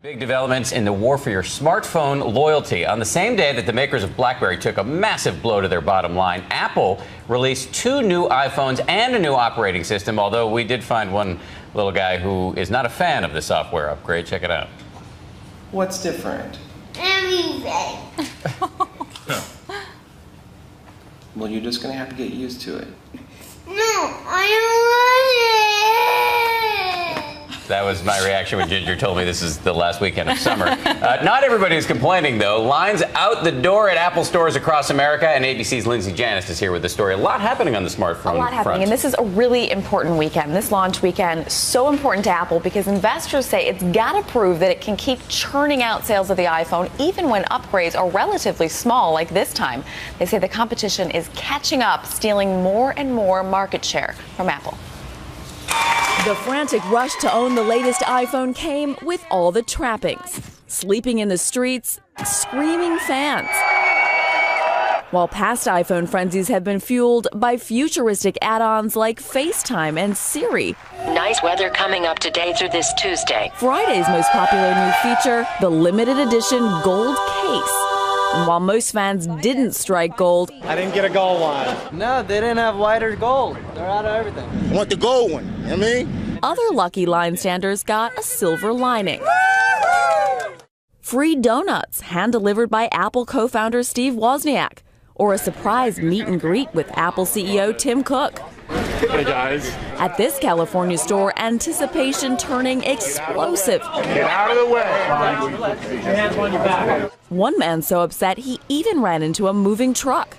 Big developments in the war for your smartphone loyalty. On the same day that the makers of BlackBerry took a massive blow to their bottom line, Apple released 2 new iPhones and a new operating system, although we did find one little guy who is not a fan of the software upgrade. Check it out. What's different? Everything. Well, you're just going to have to get used to it. No, I don't want it. That was my reaction when Ginger told me this is the last weekend of summer. Not everybody is complaining, though. Lines out the door at Apple stores across America, and ABC's Lindsay Janis is here with the story. A lot happening on the smartphone A lot happening, front. and this is a really important weekend. This launch weekend, so important to Apple because investors say it's got to prove that it can keep churning out sales of the iPhone even when upgrades are relatively small, like this time. They say the competition is catching up, stealing more and more market share from Apple. The frantic rush to own the latest iPhone came with all the trappings. Sleeping in the streets, screaming fans. While past iPhone frenzies have been fueled by futuristic add-ons like FaceTime and Siri. Nice weather coming up today through this Tuesday. Friday's most popular new feature, the limited edition gold case. And while most fans didn't strike gold, I didn't get a gold one. No, they didn't have white or gold. They're out of everything. I want the gold one, you know what I mean? other lucky line standers got a silver lining. Free donuts, hand-delivered by Apple co-founder Steve Wozniak, or a surprise meet and greet with Apple CEO Tim Cook. Hey guys. At this California store, anticipation turning explosive. Get out of the way. Your hands on your back. One man so upset he even ran into a moving truck.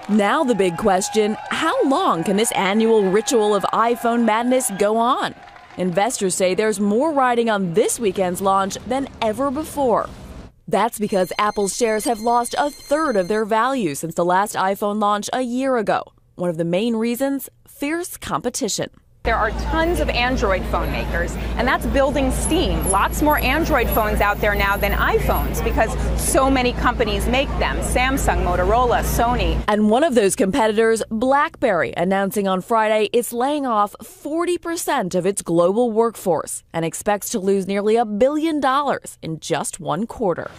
Now the big question, how long can this annual ritual of iPhone madness go on? Investors say there's more riding on this weekend's launch than ever before. That's because Apple's shares have lost a third of their value since the last iPhone launch a year ago. One of the main reasons, fierce competition. There are tons of Android phone makers, and that's building steam. Lots more Android phones out there now than iPhones because so many companies make them. Samsung, Motorola, Sony. And one of those competitors, BlackBerry, announcing on Friday it's laying off 40% of its global workforce and expects to lose nearly $1 billion in just one quarter.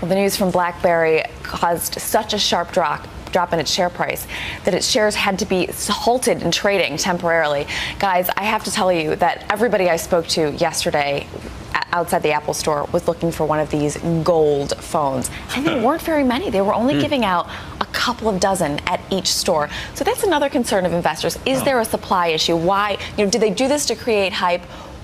Well, the news from BlackBerry caused such a sharp drop in its share price that its shares had to be halted in trading temporarily. Guys, I have to tell you that everybody I spoke to yesterday outside the Apple store was looking for one of these gold phones. And there weren't very many. They were only giving out a couple of dozen at each store. So that's another concern of investors. Is there a supply issue? Why? Did they do this to create hype?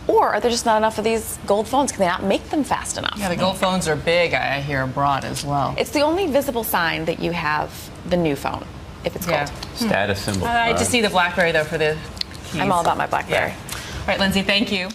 Or are there just not enough of these gold phones? Can they not make them fast enough? Yeah, the gold phones are big, I hear, abroad as well. It's the only visible sign that you have the new phone, if it's gold. Status symbol. I just see the BlackBerry, though, for the keys. I'm all about my BlackBerry. Yeah. All right, Lindsay, thank you.